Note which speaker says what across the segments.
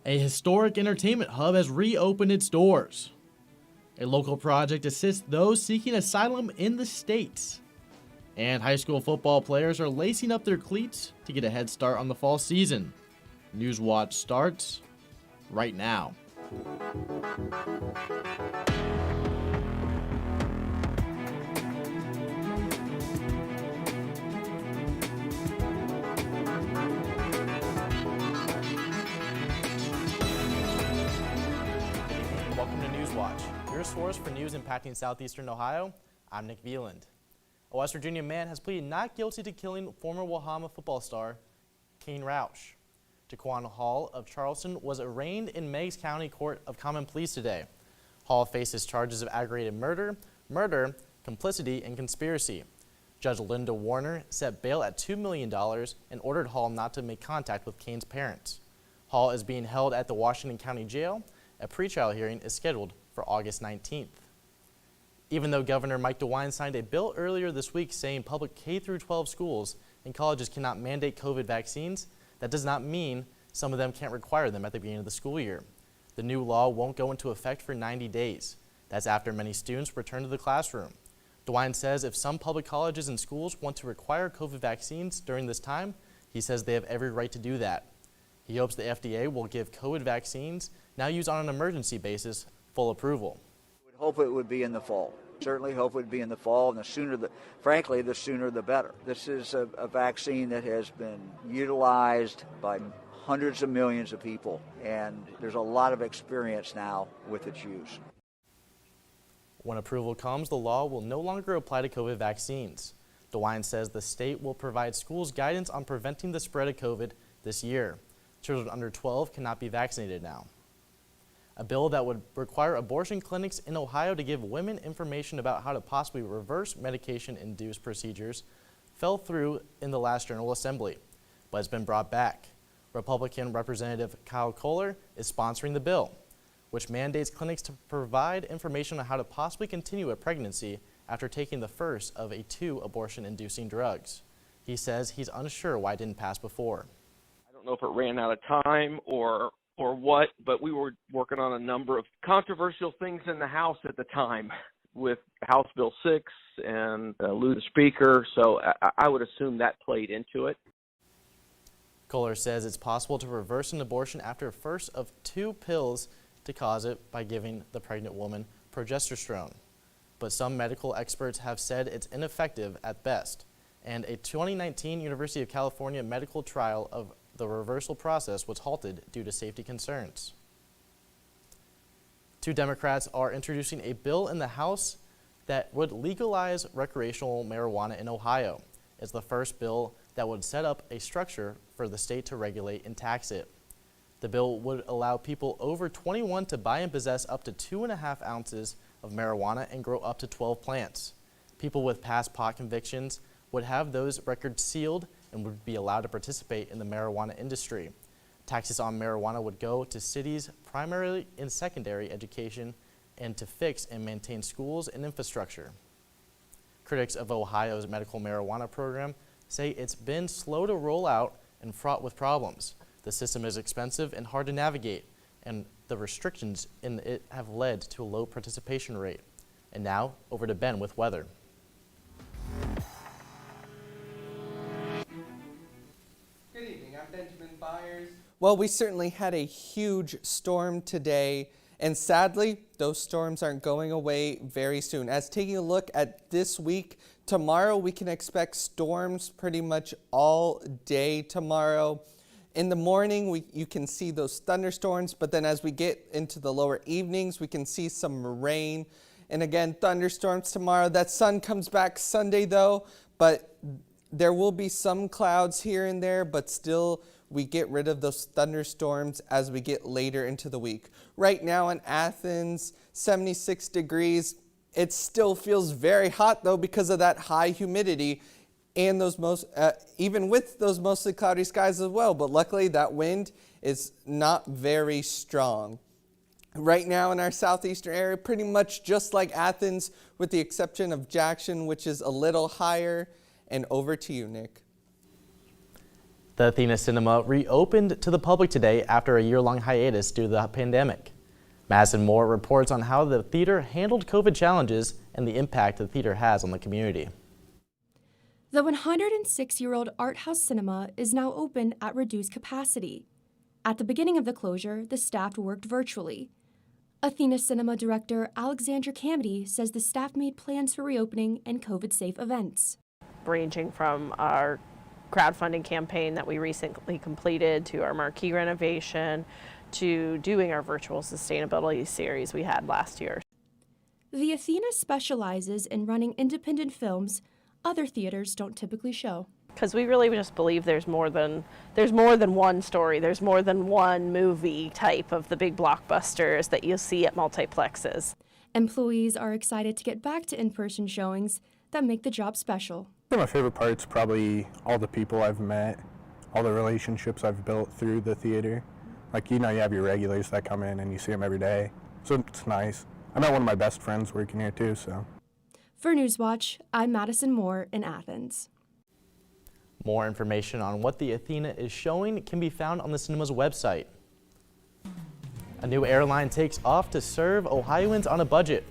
Speaker 1: A historic entertainment hub has reopened its doors. A local project assists those seeking asylum in the States. And high school football players are lacing up their cleats to get a head start on the fall season. Newswatch starts right now. Welcome to Newswatch, your source for news impacting southeastern Ohio. I'm Nick Veland. A West Virginia man has pleaded not guilty to killing former Wahama football star Kane Roush. Jaquan Hall of Charleston was arraigned in Meigs County Court of Common Pleas today. Hall faces charges of aggravated murder, complicity, and conspiracy. Judge Linda Warner set bail at $2 million and ordered Hall not to make contact with Kane's parents. Hall is being held at the Washington County Jail. A pretrial hearing is scheduled for August 19th. Even though Governor Mike DeWine signed a bill earlier this week saying public K-12 schools and colleges cannot mandate COVID vaccines, that does not mean some of them can't require them at the beginning of the school year. The new law won't go into effect for 90 days. That's after many students return to the classroom. DeWine says if some public colleges and schools want to require COVID vaccines during this time, he says they have every right to do that. He hopes the FDA will give COVID vaccines, now used on an emergency basis, full approval.
Speaker 2: We would hope it would be in the fall. Certainly hope it would be in the fall, and the sooner the better. This is a vaccine that has been utilized by hundreds of millions of people, and there's a lot of experience now with its use.
Speaker 1: When approval comes, the law will no longer apply to COVID vaccines. DeWine says the state will provide schools guidance on preventing the spread of COVID this year. Children under 12 cannot be vaccinated now. A bill that would require abortion clinics in Ohio to give women information about how to possibly reverse medication-induced procedures fell through in the last General Assembly, but has been brought back. Republican Representative Kyle Kohler is sponsoring the bill, which mandates clinics to provide information on how to possibly continue a pregnancy after taking the first of 2 abortion-inducing drugs. He says he's unsure why it didn't pass before.
Speaker 3: I don't know if it ran out of time or what, but we were working on a number of controversial things in the House at the time with House Bill 6 and Lou the Speaker, so I would assume that played into it.
Speaker 1: Kohler says it's possible to reverse an abortion after a first of 2 pills to cause it by giving the pregnant woman progesterone. But some medical experts have said it's ineffective at best, and a 2019 University of California medical trial of the reversal process was halted due to safety concerns. 2 Democrats are introducing a bill in the House that would legalize recreational marijuana in Ohio. It's the first bill that would set up a structure for the state to regulate and tax it. The bill would allow people over 21 to buy and possess up to 2.5 ounces of marijuana and grow up to 12 plants. People with past pot convictions would have those records sealed and would be allowed to participate in the marijuana industry. Taxes on marijuana would go to cities primarily in secondary education and to fix and maintain schools and infrastructure. Critics of Ohio's medical marijuana program say it's been slow to roll out and fraught with problems. The system is expensive and hard to navigate, and the restrictions in it have led to a low participation rate. And now, over to Ben with weather.
Speaker 4: Good evening, I'm Benjamin Byers. Well, we certainly had a huge storm today, and sadly, those storms aren't going away very soon. As taking a look at this week, tomorrow we can expect storms pretty much all day tomorrow. In the morning, you can see those thunderstorms, but then as we get into the lower evenings, we can see some rain. And again, thunderstorms tomorrow. That sun comes back Sunday though, but there will be some clouds here and there, but still we get rid of those thunderstorms as we get later into the week. Right now in Athens, 76 degrees. It still feels very hot though because of that high humidity and those even with those mostly cloudy skies as well, but luckily that wind is not very strong. Right now in our southeastern area, pretty much just like Athens, with the exception of Jackson, which is a little higher. And over to you, Nick.
Speaker 1: The Athena Cinema reopened to the public today after a year-long hiatus due to the pandemic. Madison Moore reports on how the theater handled COVID challenges and the impact the theater has on the community.
Speaker 5: The 106-year-old art house cinema is now open at reduced capacity. At the beginning of the closure, the staff worked virtually. Athena Cinema director Alexandra Camedy says the staff made plans for reopening and COVID-safe events.
Speaker 6: Ranging from our crowdfunding campaign that we recently completed to our marquee renovation to doing our virtual sustainability series we had last year.
Speaker 5: The Athena specializes in running independent films other theaters don't typically show.
Speaker 6: Because we really just believe there's more than one story, there's more than one movie type of the big blockbusters that you'll see at multiplexes.
Speaker 5: Employees are excited to get back to in-person showings that make the job special.
Speaker 7: My favorite part's probably all the people I've met, all the relationships I've built through the theater. Like, you have your regulars that come in and you see them every day, so it's nice. I met one of my best friends working here too, so.
Speaker 5: For Newswatch, I'm Madison Moore in Athens.
Speaker 1: More information on what the Athena is showing can be found on the cinema's website. A new airline takes off to serve Ohioans on a budget,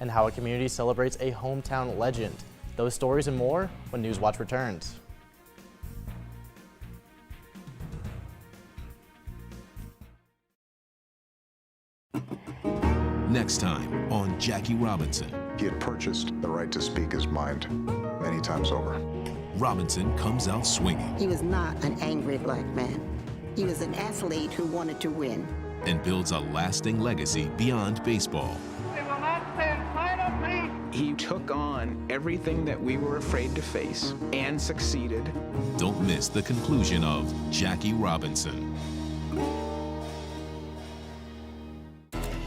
Speaker 1: and how a community celebrates a hometown legend. Those stories and more when Newswatch returns.
Speaker 8: Next time on Jackie Robinson.
Speaker 9: He had purchased the right to speak his mind many times over.
Speaker 8: Robinson comes out swinging.
Speaker 10: He was not an angry black man. He was an athlete who wanted to win.
Speaker 8: And builds a lasting legacy beyond baseball.
Speaker 11: They will not stand silently.
Speaker 12: He took on everything that we were afraid to face and succeeded.
Speaker 8: Don't miss the conclusion of Jackie Robinson.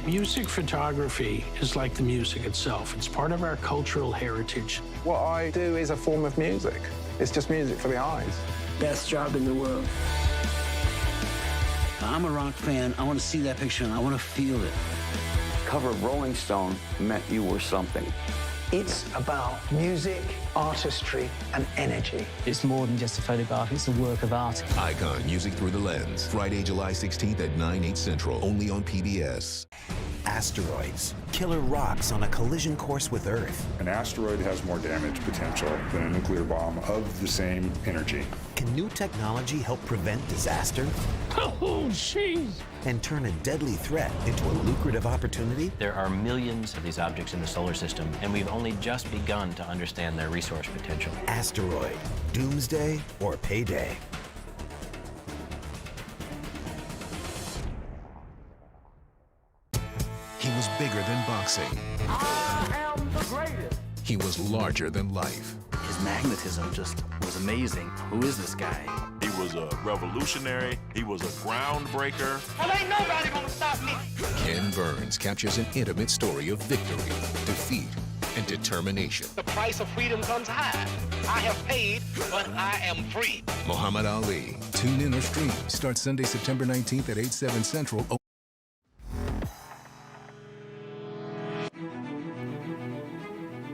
Speaker 13: Music photography is like the music itself. It's part of our cultural heritage.
Speaker 7: What I do is a form of music. It's just music for the eyes.
Speaker 14: Best job in the world. I'm a rock fan. I want to see that picture and I want to feel it.
Speaker 15: Cover of Rolling Stone meant you were something.
Speaker 13: It's about music, artistry, and energy.
Speaker 16: It's more than just a photograph, it's a work of art.
Speaker 8: Icon Music Through the Lens. Friday, July 16th at 9/8 Central, only on PBS.
Speaker 17: Asteroids, killer rocks on a collision course with Earth.
Speaker 18: An asteroid has more damage potential than a nuclear bomb of the same energy.
Speaker 17: Can new technology help prevent disaster?
Speaker 13: Oh, jeez.
Speaker 17: And turn a deadly threat into a lucrative opportunity?
Speaker 19: There are millions of these objects in the solar system, and we've only just begun to understand their resource potential.
Speaker 17: Asteroid, doomsday, or payday?
Speaker 8: He was bigger than boxing.
Speaker 11: I am the greatest.
Speaker 8: He was larger than life.
Speaker 20: His magnetism just was amazing. Who is this guy?
Speaker 21: He was a revolutionary. He was a groundbreaker.
Speaker 11: Well, ain't nobody gonna stop me.
Speaker 8: Ken Burns captures an intimate story of victory, defeat, and determination.
Speaker 11: The price of freedom comes high. I have paid, but I am free.
Speaker 8: Muhammad Ali. Tune in or stream. Starts Sunday, September 19th at 8/7 Central.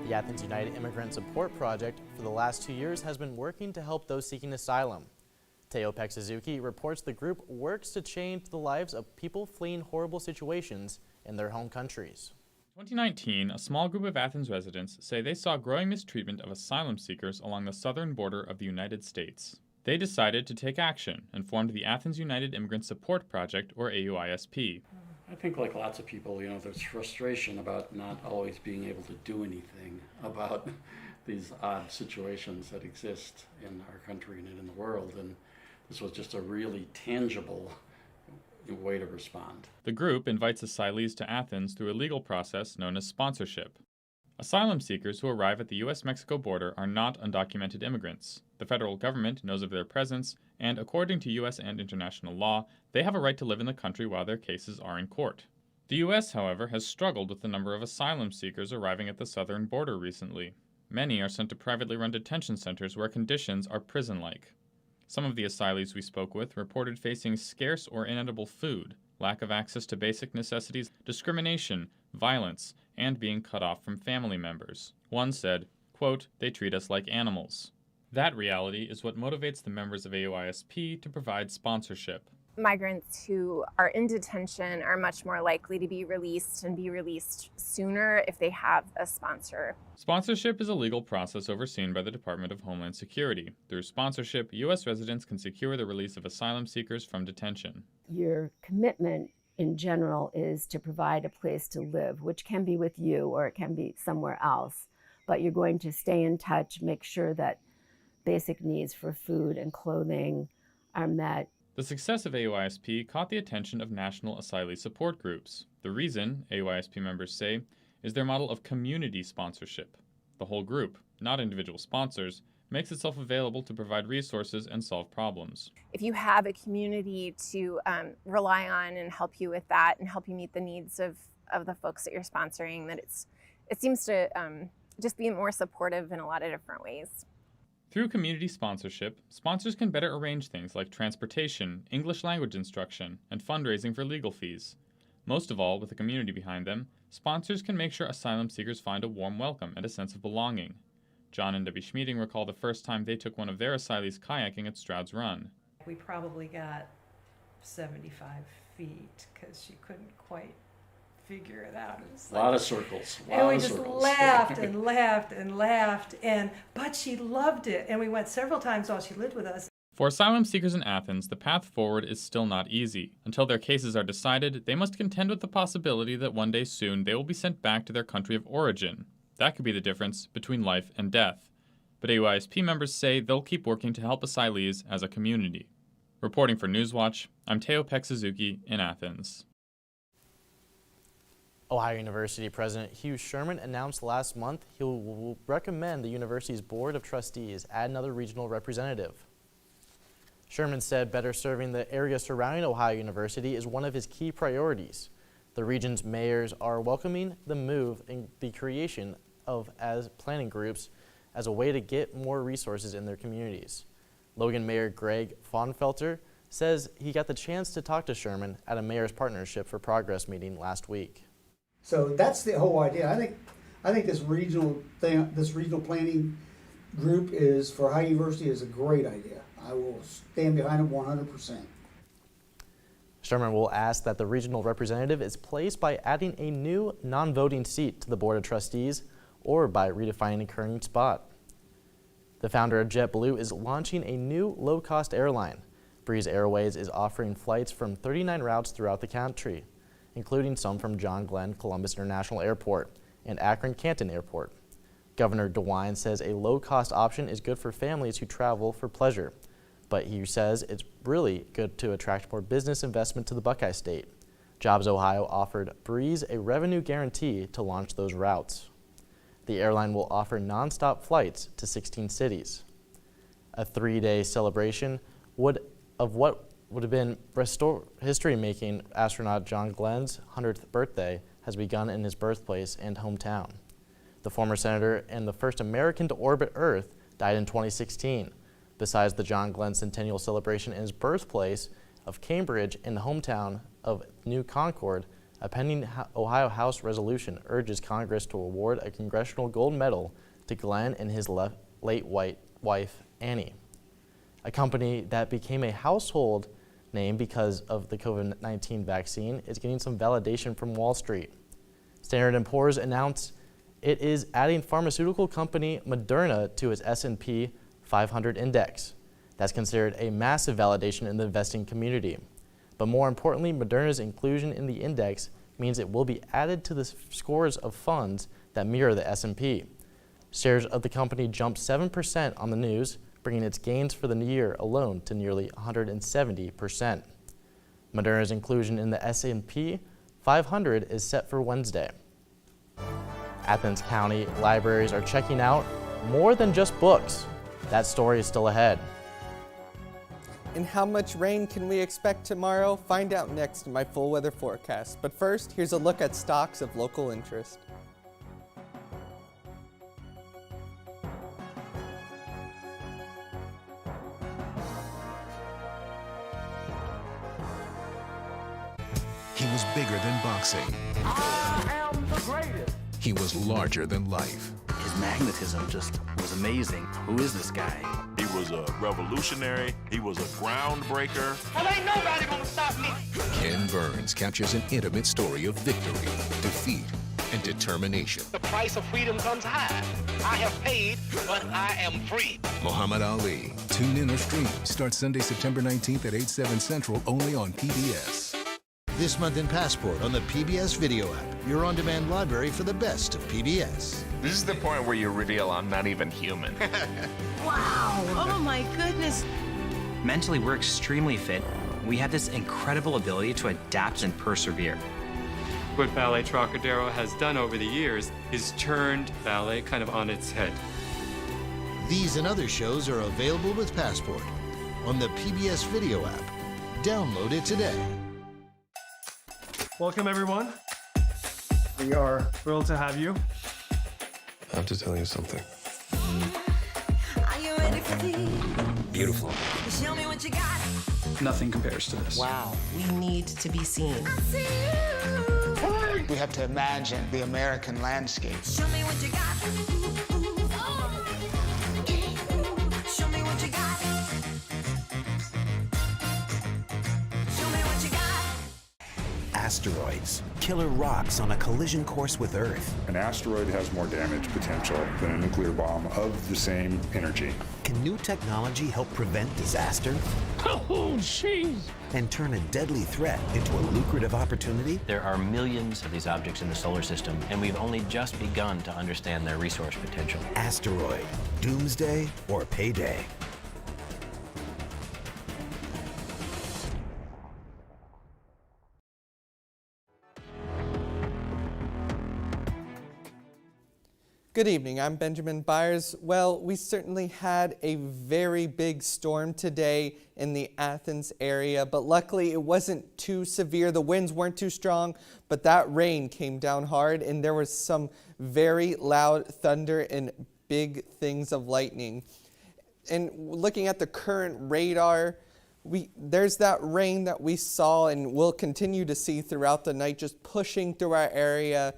Speaker 1: The Athens United Immigrant Support Project for the last 2 years has been working to help those seeking asylum. Teo Peck Suzuki reports the group works to change the lives of people fleeing horrible situations in their home countries.
Speaker 22: In 2019, a small group of Athens residents say they saw growing mistreatment of asylum seekers along the southern border of the United States. They decided to take action and formed the Athens United Immigrant Support Project, or AUISP.
Speaker 23: I think like lots of people, there's frustration about not always being able to do anything about these odd situations that exist in our country and in the world, and this was just a really tangible way to respond.
Speaker 22: The group invites asylees to Athens through a legal process known as sponsorship. Asylum seekers who arrive at the U.S.-Mexico border are not undocumented immigrants. The federal government knows of their presence, and according to U.S. and international law, they have a right to live in the country while their cases are in court. The U.S., however, has struggled with the number of asylum seekers arriving at the southern border recently. Many are sent to privately run detention centers where conditions are prison-like. Some of the asylees we spoke with reported facing scarce or inedible food, lack of access to basic necessities, discrimination, violence, and being cut off from family members. One said, quote, "They treat us like animals." That reality is what motivates the members of AOISP to provide sponsorship.
Speaker 2: Migrants who are in detention are much more likely to be released and be released sooner if they have a sponsor.
Speaker 22: Sponsorship is a legal process overseen by the Department of Homeland Security. Through sponsorship, U.S. residents can secure the release of asylum seekers from detention.
Speaker 3: Your commitment in general is to provide a place to live, which can be with you or it can be somewhere else. But you're going to stay in touch, make sure that basic needs for food and clothing are met.
Speaker 22: The success of AOISP caught the attention of national asylee support groups. The reason, AOISP members say, is their model of community sponsorship. The whole group, not individual sponsors, makes itself available to provide resources and solve problems.
Speaker 2: If you have a community to rely on and help you with that and help you meet the needs of the folks that you're sponsoring, that it seems to just be more supportive in a lot of different ways.
Speaker 22: Through community sponsorship, sponsors can better arrange things like transportation, English language instruction, and fundraising for legal fees. Most of all, with a community behind them, sponsors can make sure asylum seekers find a warm welcome and a sense of belonging. John and Debbie Schmeeding recall the first time they took one of their asylees kayaking at Stroud's Run.
Speaker 4: We probably got 75 feet because she couldn't quite figure it out.
Speaker 23: A lot of circles.
Speaker 4: And we just laughed and laughed and laughed, but she loved it. And we went several times while she lived with us.
Speaker 22: For asylum seekers in Athens, the path forward is still not easy. Until their cases are decided, they must contend with the possibility that one day soon they will be sent back to their country of origin. That could be the difference between life and death. But AOISP members say they'll keep working to help asylees as a community. Reporting for Newswatch, I'm Teo Peck-Suzuki in Athens.
Speaker 1: Ohio University President Hugh Sherman announced last month he will recommend the university's Board of Trustees add another regional representative. Sherman said better serving the area surrounding Ohio University is one of his key priorities. The region's mayors are welcoming the move and the creation of as planning groups as a way to get more resources in their communities. Logan Mayor Greg Fonfelter says he got the chance to talk to Sherman at a Mayor's Partnership for Progress meeting last week.
Speaker 24: So that's the whole idea. I think this regional thing, this regional planning group is for Ohio University is a great idea. I will stand behind it 100%.
Speaker 1: Sherman will ask that the regional representative is placed by adding a new non-voting seat to the Board of Trustees or by redefining a current spot. The founder of JetBlue is launching a new low-cost airline. Breeze Airways is offering flights from 39 routes throughout the country, including some from John Glenn Columbus International Airport and Akron Canton Airport. Governor DeWine says a low-cost option is good for families who travel for pleasure, but he says it's really good to attract more business investment to the Buckeye State. Jobs Ohio offered Breeze a revenue guarantee to launch those routes. The airline will offer nonstop flights to 16 cities. A 3-day celebration of what would have been history-making astronaut John Glenn's 100th birthday has begun in his birthplace and hometown. The former senator and the first American to orbit Earth died in 2016. Besides the John Glenn Centennial celebration in his birthplace of Cambridge and the hometown of New Concord, a pending Ohio House resolution urges Congress to award a Congressional Gold Medal to Glenn and his late wife, Annie. A company that became a household name because of the COVID-19 vaccine is getting some validation from Wall Street. Standard & Poor's announced it is adding pharmaceutical company Moderna to its S&P 500 index. That's considered a massive validation in the investing community. But more importantly, Moderna's inclusion in the index means it will be added to the scores of funds that mirror the S&P. Shares of the company jumped 7% on the news, bringing its gains for the year alone to nearly 170%. Moderna's inclusion in the S&P 500 is set for Wednesday. Athens County libraries are checking out more than just books. That story is still ahead.
Speaker 25: And how much rain can we expect tomorrow? Find out next in my full weather forecast. But first, here's a look at stocks of local interest.
Speaker 8: He was bigger than boxing.
Speaker 11: I am the greatest.
Speaker 8: He was larger than life.
Speaker 17: His
Speaker 20: magnetism just was amazing. Who is this guy?
Speaker 21: He was a revolutionary. He was a groundbreaker.
Speaker 11: Well, ain't nobody gonna stop me.
Speaker 8: Ken Burns captures an intimate story of victory, defeat, and determination.
Speaker 11: The price of freedom comes high. I have paid, but I am free.
Speaker 8: Muhammad Ali. Tune in or stream. Starts Sunday, September 19th at 8/7 Central, only on PBS.
Speaker 5: This month in Passport on the PBS Video app, your on-demand library for the best of PBS.
Speaker 6: This is the point where you reveal I'm not even human.
Speaker 9: Wow! Oh my goodness!
Speaker 10: Mentally, we're extremely fit. We have this incredible ability to adapt and persevere.
Speaker 12: What Ballet Trocadero has done over the years is turned ballet kind of on its head.
Speaker 5: These and other shows are available with Passport on the PBS Video app. Download it today.
Speaker 26: Welcome, everyone. We are thrilled to have you.
Speaker 27: I have to tell you something.
Speaker 9: Are you ready for me?
Speaker 27: Beautiful.
Speaker 9: Show me what you got.
Speaker 26: Nothing compares to this.
Speaker 9: Wow. We need to be seen.
Speaker 28: We have to imagine the American landscape.
Speaker 9: Show me what you got. Show me what you got. Show me what you got.
Speaker 17: Asteroids, killer rocks on a collision course with Earth.
Speaker 18: An asteroid has more damage potential than a nuclear bomb of the same energy.
Speaker 17: Can new technology help prevent disaster?
Speaker 13: Oh, jeez.
Speaker 17: And turn a deadly threat into a lucrative opportunity?
Speaker 19: There are millions of these objects in the solar system, and we've only just begun to understand their resource potential.
Speaker 17: Asteroid, doomsday, or payday?
Speaker 25: Good evening, I'm Benjamin Byers. Well, we certainly had a very big storm today in the Athens area, but luckily it wasn't too severe. The winds weren't too strong, but that rain came down hard and there was some very loud thunder and big things of lightning. And looking at the current radar, there's that rain that we saw and will continue to see throughout the night just pushing through our area.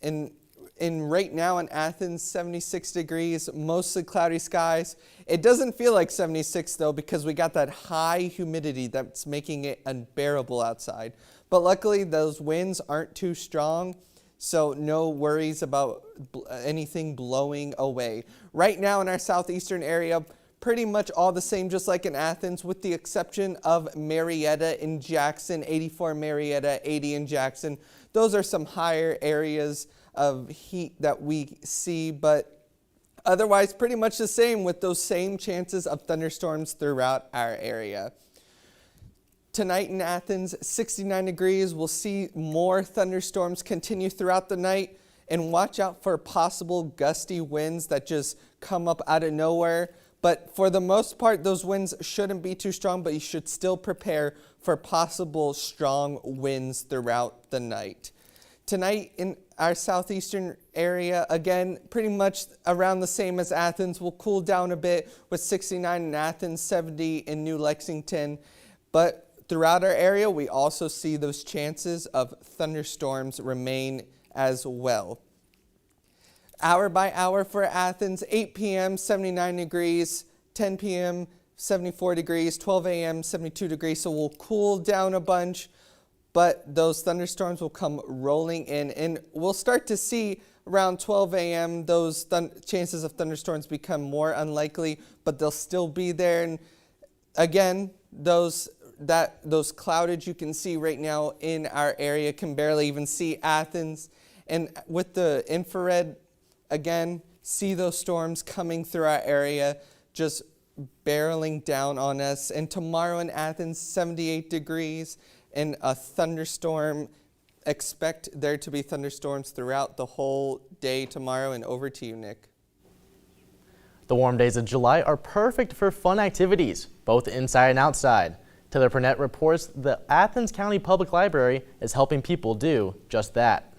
Speaker 25: And right now in Athens, 76 degrees, mostly cloudy skies. It doesn't feel like 76 though because we got that high humidity that's making it unbearable outside. But luckily those winds aren't too strong, so no worries about anything blowing away. Right now in our southeastern area, pretty much all the same, just like in Athens, with the exception of Marietta and Jackson, 84 Marietta, 80 in Jackson. Those are some higher areas of heat that we see, but otherwise pretty much the same with those same chances of thunderstorms throughout our area. Tonight in Athens, 69 degrees. We'll see more thunderstorms continue throughout the night, and watch out for possible gusty winds that just come up out of nowhere. But for the most part, those winds shouldn't be too strong, but you should still prepare for possible strong winds throughout the night. Tonight in our southeastern area, again, pretty much around the same as Athens. We'll cool down a bit with 69 in Athens, 70 in New Lexington. But throughout our area, we also see those chances of thunderstorms remain as well. Hour by hour for Athens, 8 p.m., 79 degrees, 10 p.m., 74 degrees, 12 a.m., 72 degrees. So we'll cool down a bunch, but those thunderstorms will come rolling in, and we'll start to see around 12 a.m. those chances of thunderstorms become more unlikely, but they'll still be there. And again, those cloudage you can see right now in our area can barely even see Athens. And with the infrared, again, see those storms coming through our area, just barreling down on us. And tomorrow in Athens, 78 degrees. And a thunderstorm. Expect there to be thunderstorms throughout the whole day tomorrow. And over to you, Nick.
Speaker 1: The warm days of July are perfect for fun activities, both inside and outside. Taylor Purnett reports the Athens County Public Library is helping people do just that.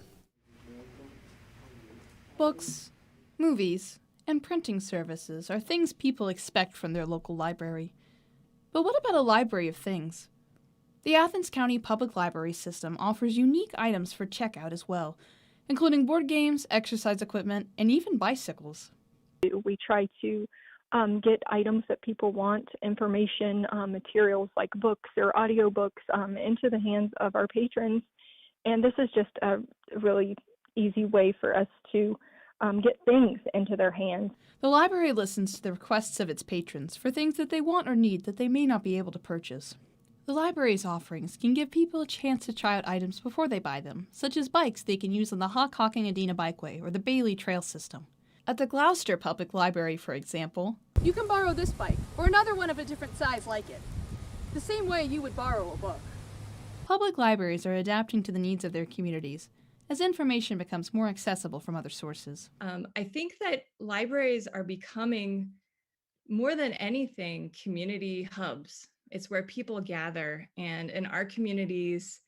Speaker 29: Books, movies, and printing services are things people expect from their local library. But what about a library of things? The Athens County Public Library System offers unique items for checkout as well. including board games, exercise equipment, and even bicycles.
Speaker 2: We try to get items that people want, information, materials like books or audiobooks into the hands of our patrons. And this is just a really easy way for us to get things into their hands.
Speaker 29: The library listens to the requests of its patrons for things that they want or need that they may not be able to purchase. The library's offerings can give people a chance to try out items before they buy them, such as bikes they can use on the Hockhocking-Adena Bikeway or the Bailey Trail System. At the Gloucester Public Library, for example,
Speaker 3: you can borrow this bike or another one of a different size like it, the same way you would borrow a book.
Speaker 29: Public libraries are adapting to the needs of their communities as information becomes more accessible from other sources.
Speaker 4: I think that libraries are becoming, more than anything, community hubs. It's where people gather, and in our communities,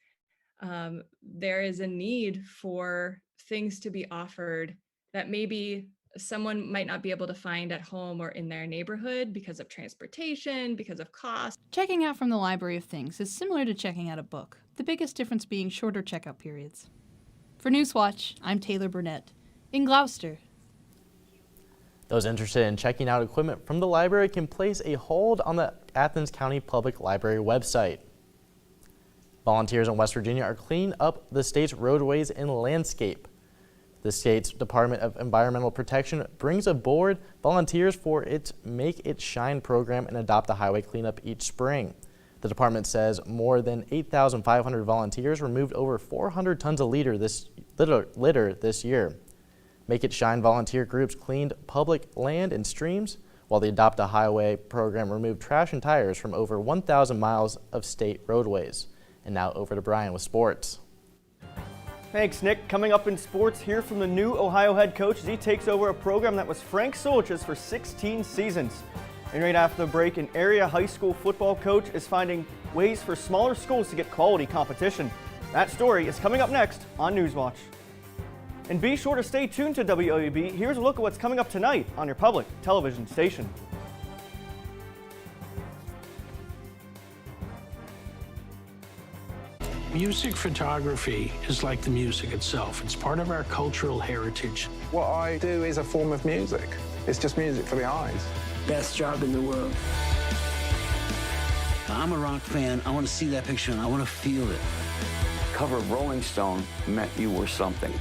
Speaker 4: there is a need for things to be offered that maybe someone might not be able to find at home or in their neighborhood because of transportation, because of cost.
Speaker 29: Checking out from the Library of Things is similar to checking out a book, the biggest difference being shorter checkout periods. For Newswatch, I'm Taylor Burnett, in Gloucester.
Speaker 1: Those interested in checking out equipment from the library can place a hold on the Athens County Public Library website. Volunteers in West Virginia are cleaning up the state's roadways and landscape. The state's Department of Environmental Protection brings aboard volunteers for its Make It Shine program and Adopt a Highway cleanup each spring. The department says more than 8,500 volunteers removed over 400 tons of litter this year. Make It Shine volunteer groups cleaned public land and streams, while the Adopt a Highway program removed trash and tires from over 1,000 miles of state roadways. And now over to Brian with sports.
Speaker 7: Thanks, Nick. Coming up in sports, hear from the new Ohio head coach as he takes over a program that was Frank Solich's for 16 seasons. And right after the break, an area high school football coach is finding ways for smaller schools to get quality competition. That story is coming up next on Newswatch. And be sure to stay tuned to WOUB. Here's a look at what's coming up tonight on your public television station.
Speaker 13: Music photography is like the music itself. It's part of our cultural heritage.
Speaker 14: What I do is a form of music. It's just music for the eyes.
Speaker 15: Best job in the world. I'm a rock fan. I want to see that picture and I want to feel it.
Speaker 16: Cover of Rolling Stone meant you were something.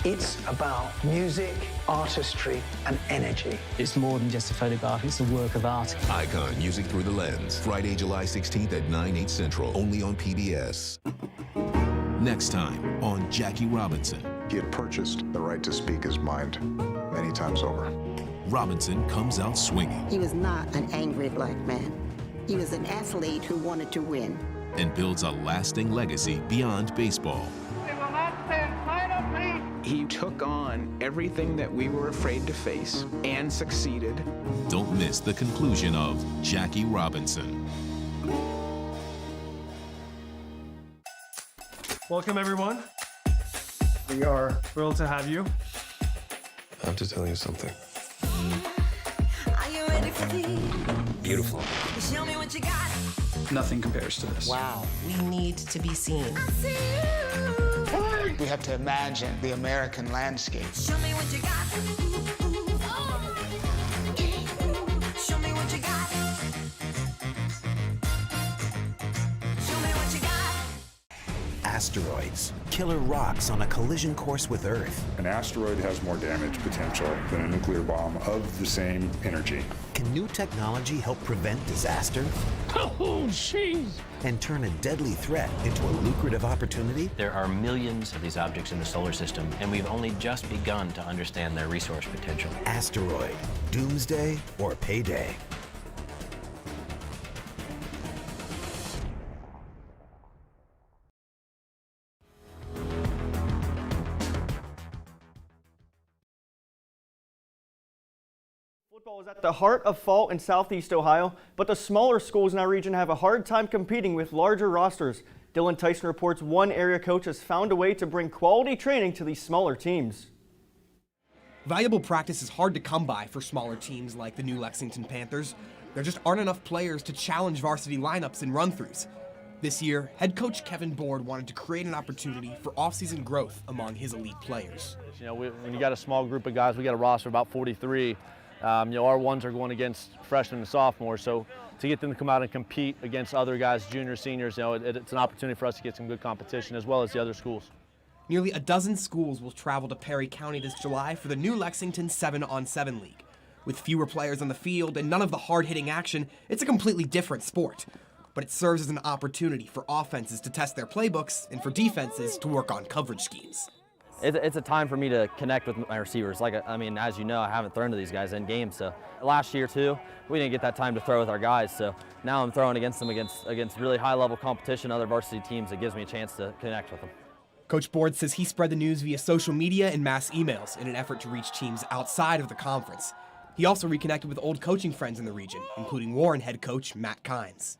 Speaker 15: It's about music, artistry, and energy.
Speaker 22: It's more than just a photograph, it's a work of art.
Speaker 8: Icon Music Through the Lens. Friday, July 16th at 9/8 Central. Only on PBS. Next time on Jackie Robinson.
Speaker 23: He had purchased the right to speak his mind many times over.
Speaker 8: Robinson comes out swinging.
Speaker 30: He was not an angry black man. He was an athlete who wanted to win.
Speaker 8: And builds a lasting legacy beyond baseball.
Speaker 14: He took on everything that we were afraid to face and succeeded.
Speaker 8: Don't miss the conclusion of Jackie Robinson.
Speaker 26: Welcome, everyone. We are thrilled to have you.
Speaker 27: I have to tell you something.
Speaker 9: Are you ready for me?
Speaker 27: Beautiful.
Speaker 9: Show me what you got.
Speaker 26: Nothing compares to this.
Speaker 9: Wow.
Speaker 15: We need to be seen.
Speaker 9: I see you.
Speaker 28: We have to imagine the American landscape.
Speaker 9: Show me what you got. Show me what you got. Show me what you got.
Speaker 17: Asteroids, killer rocks on a collision course with Earth.
Speaker 18: An asteroid has more damage potential than a nuclear bomb of the same energy.
Speaker 17: Can new technology help prevent disaster?
Speaker 13: Oh, jeez.
Speaker 17: And turn a deadly threat into a lucrative opportunity?
Speaker 19: There are millions of these objects in the solar system, and we've only just begun to understand their resource potential.
Speaker 17: Asteroid, doomsday, or payday?
Speaker 7: Football is at the heart of fall in Southeast Ohio, but the smaller schools in our region have a hard time competing with larger rosters. Dylan Tyson reports one area coach has found a way to bring quality training to these smaller teams.
Speaker 31: Valuable practice is hard to come by for smaller teams like the New Lexington Panthers. There just aren't enough players to challenge varsity lineups in run-throughs. This year, head coach Kevin Board wanted to create an opportunity for off-season growth among his elite players.
Speaker 2: You know, when you got a small group of guys, we got a roster of about 43. You know, our ones are going against freshmen and sophomores, so to get them to come out and compete against other guys, juniors, seniors, you know, it's an opportunity for us to get some good competition as well as the other schools.
Speaker 31: Nearly a dozen schools will travel to Perry County this July for the new Lexington 7-on-7 League. With fewer players on the field and none of the hard-hitting action, it's a completely different sport. But it serves as an opportunity for offenses to test their playbooks and for defenses to work on coverage schemes.
Speaker 3: It's a time for me to connect with my receivers. I mean, as you know, I haven't thrown to these guys in games. So last year too, we didn't get that time to throw with our guys. So now I'm throwing against them against really high-level competition, other varsity teams. It gives me a chance to connect with them.
Speaker 31: Coach Board says he spread the news via social media and mass emails in an effort to reach teams outside of the conference. He also reconnected with old coaching friends in the region, including Warren head coach Matt Kynes.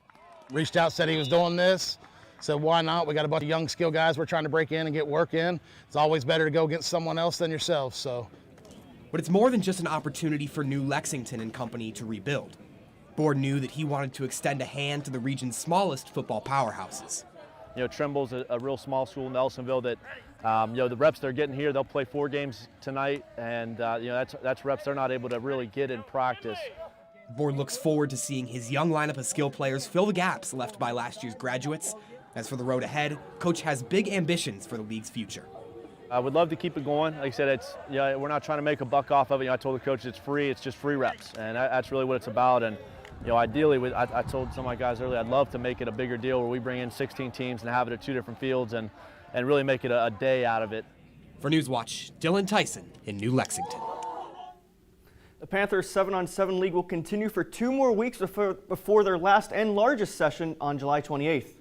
Speaker 5: Reached out, said he was doing this. Said, why not? We got a bunch of young skill guys we're trying to break in and get work in. It's always better to go against someone else than yourself, so.
Speaker 31: But it's more than just an opportunity for New Lexington and company to rebuild. Board knew that he wanted to extend a hand to the region's smallest football powerhouses.
Speaker 2: You know, Trimble's a real small school in Nelsonville that, you know, the reps they're getting here, they'll play 4 games tonight, and, you know, that's reps they're not able to really get in practice.
Speaker 31: Board looks forward to seeing his young lineup of skill players fill the gaps left by last year's graduates. As for the road ahead, Coach has big ambitions for the league's future.
Speaker 2: I would love to keep it going. Like I said, we're not trying to make a buck off of it. You know, I told the coach it's free. It's just free reps, and that's really what it's about. And you know, ideally, I told some of my guys earlier, I'd love to make it a bigger deal where we bring in 16 teams and have it at 2 different fields and really make it a day out of it.
Speaker 31: For Newswatch, Dylan Tyson in New Lexington.
Speaker 7: The Panthers 7-on-7 League will continue for 2 more weeks before their last and largest session on July 28th.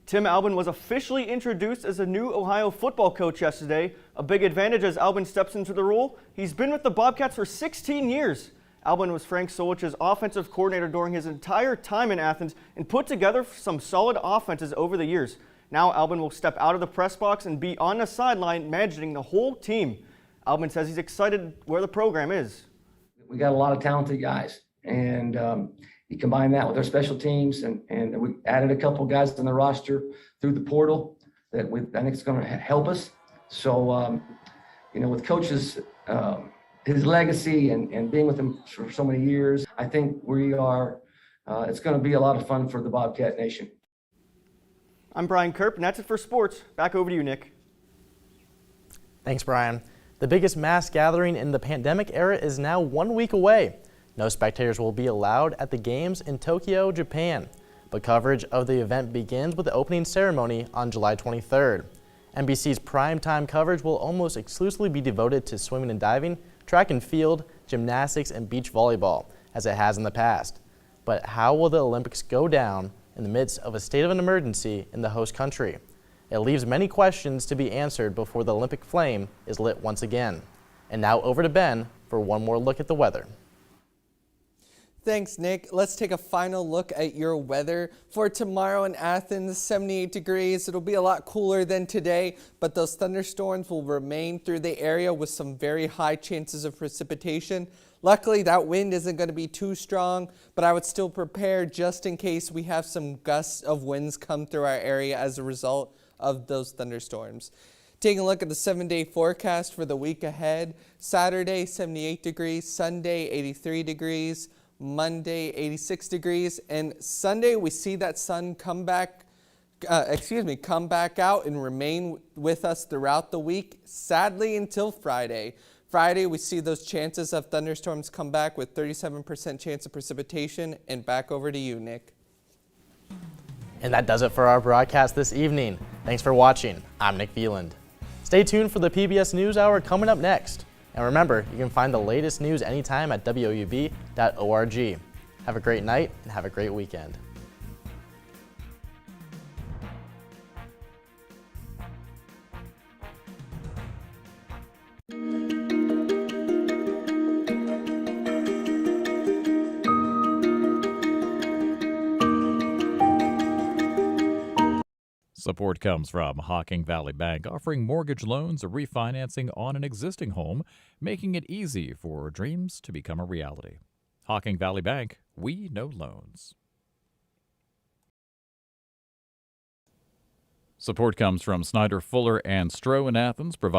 Speaker 7: Tim Albin was officially introduced as a new Ohio football coach yesterday, a big advantage as Albin steps into the role. He's been with the Bobcats for 16 years. Albin was Frank Solich's offensive coordinator during his entire time in Athens and put together some solid offenses over the years. Now Albin will step out of the press box and be on the sideline managing the whole team. Albin says he's excited where the program is.
Speaker 6: We got a lot of talented guys, and you combine that with our special teams, and we added a couple guys on the roster through the portal that I think is going to help us. So, you know, with Coach's his legacy and being with him for so many years, I think we are. It's going to be a lot of fun for the Bobcat Nation.
Speaker 7: I'm Brian Kerp, and that's it for sports. Back over to you, Nick.
Speaker 1: Thanks, Brian. The biggest mass gathering in the pandemic era is now 1 week away. No spectators will be allowed at the games in Tokyo, Japan, but coverage of the event begins with the opening ceremony on July 23rd. NBC's primetime coverage will almost exclusively be devoted to swimming and diving, track and field, gymnastics, and beach volleyball, as it has in the past. But how will the Olympics go down in the midst of a state of an emergency in the host country? It leaves many questions to be answered before the Olympic flame is lit once again. And now over to Ben for one more look at the weather.
Speaker 10: Thanks, Nick. Let's take a final look at your weather. For tomorrow in Athens, 78 degrees. It'll be a lot cooler than today, but those thunderstorms will remain through the area with some very high chances of precipitation. Luckily, that wind isn't going to be too strong, but I would still prepare just in case we have some gusts of winds come through our area as a result of those thunderstorms. Taking a look at the 7-day forecast for the week ahead. Saturday, 78 degrees. Sunday, 83 degrees. Monday, 86 degrees. And Sunday, we see that sun come back out and remain with us throughout the week, sadly until Friday. Friday, we see those chances of thunderstorms come back with 37% chance of precipitation. And back over to you, Nick.
Speaker 1: And that does it for our broadcast this evening. Thanks for watching. I'm Nick Veland. Stay tuned for the PBS NewsHour coming up next. And remember, you can find the latest news anytime at woub.org. Have a great night and have a great weekend.
Speaker 11: Support comes from Hocking Valley Bank, offering mortgage loans or refinancing on an existing home, making it easy for dreams to become a reality. Hocking Valley Bank, we know loans. Support comes from Snyder, Fuller, and Stroh in Athens, providing